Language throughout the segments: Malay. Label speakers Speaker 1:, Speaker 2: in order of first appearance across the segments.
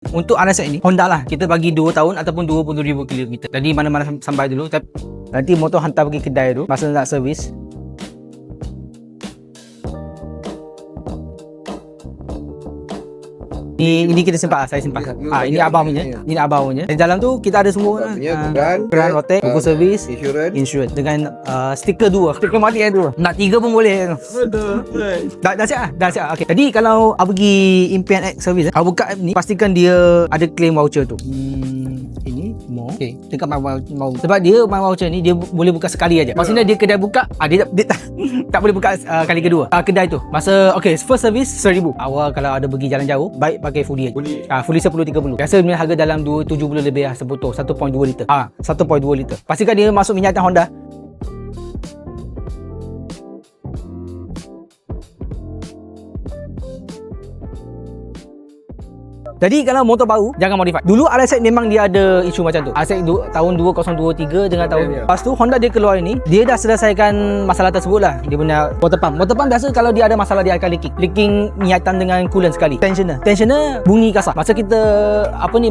Speaker 1: Untuk RSX ni Honda lah, kita bagi 2 tahun ataupun 20,000 km. Jadi mana-mana sampai dulu. Nanti motor hantar pergi kedai tu masa nak servis. Ini kita simpan, saya simpan. Ini abang punya. Ini abang punya. Di dalam tu kita ada semua keran, rotek, buku servis, insurans dengan stiker 2. Stiker mati ada 2. Nak 3 pun boleh. Dah siap lah. Dah siap. Okey. Jadi kalau aku pergi Impian X Service, aku buka app ni, pastikan dia ada claim voucher tu. Ini more. Okey, dekat my voucher. Sebab dia my voucher ni dia boleh buka sekali aja. Maksudnya dia kedai buka, dia tak boleh buka kali kedua. Kedai tu. Masa first service 1,000. Awal kalau ada pergi jalan jauh, baik pakai fully. Fully 10-30. Biasa punya harga dalam 270 lebih lah sebotol, 1.2 liter. 1.2 liter. Pastikan dia masuk minyak tanah Honda. Jadi kalau motor baru jangan modify. Dulu RSX memang dia ada isu macam tu. RSX tahun 2023 dengan tahun lepas tu Honda dia keluar ini, dia dah selesaikan masalah tersebut lah. Dia punya water pump. Water pump biasa kalau dia ada masalah dia akan leaking minyakan dengan coolant sekali. Tensioner bunyi kasar. Masa kita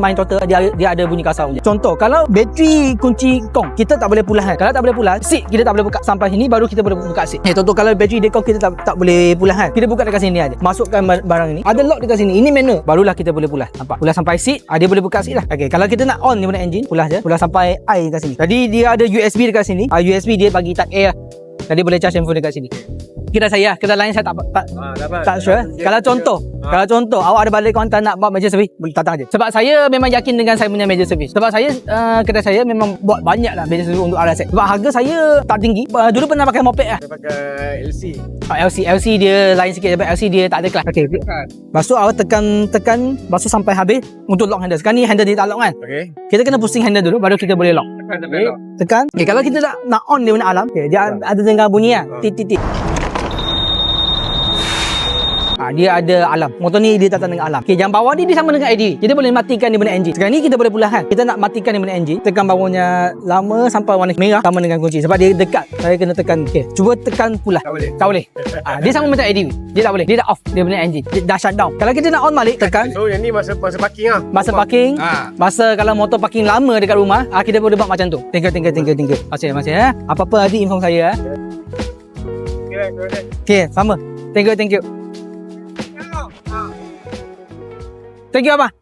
Speaker 1: main throttle dia ada bunyi kasar punya. Contoh kalau bateri kunci kong kita tak boleh pulas kan. Kalau tak boleh pulas, seat kita tak boleh buka sampai sini baru kita boleh buka seat. Contoh kalau bateri dekor kita tak boleh pulas kan. Kita buka dekat sini aja. Masukkan barang ini. Ada lock dekat sini. Ini manual. Barulah kita boleh pulas. Nampak? Pulas sampai seat, dia boleh buka seat lah. Okey, kalau kita nak on dia punya engine, pulas je. Pulas sampai air dekat sini. Jadi dia ada USB dekat sini. USB dia bagi Type A lah. Jadi boleh charge handphone dekat sini. Kedai saya, kedai lain saya tak sure. Kalau contoh awak ada balik kontan nak buat major service, boleh datang aja. Sebab saya memang yakin dengan saya punya major service. Sebab saya kedai saya memang buat banyak lah major service untuk RSX. Sebab harga saya tak tinggi. Dulu pernah pakai moped lah.
Speaker 2: Saya pakai LC.
Speaker 1: LC dia lain sikit. Sebab LC dia tak ada kelas. Okey. Lepas tu awak tekan lepas tu sampai habis untuk lock handle. Sekarang ni handle dia tak lock kan.
Speaker 2: Okey.
Speaker 1: Kita kena pusing handle dulu baru kita boleh lock. Tekan. Okey, kalau kita nak on dia punya alarm, dia ada dengar bunyi lah. Tit. Dia ada alarm. Motor ni dia datang dengan alarm. Okey, yang bawah ni dia sama dengan ADV. Kita boleh matikan dia punya enjin. Sekarang ni kita boleh pulas kan. Kita nak matikan dia punya enjin. Tekan bawahnya lama sampai warna merah sama dengan kunci. Sebab dia dekat. Saya kena tekan. Okey, cuba tekan pulas. Tak boleh. Dia sama macam ADV. Dia tak boleh. Dia dah off dia punya enjin. Dia dah shut down. Kalau kita nak on balik, tekan.
Speaker 2: So yang ni masa parking lah.
Speaker 1: Masa parking. Masa kalau motor parking lama dekat rumah, kita boleh buat macam tu. Tinggal. Masih. Apa-apa Adi inform saya. Okey, sama. Thank you. Thank you abang.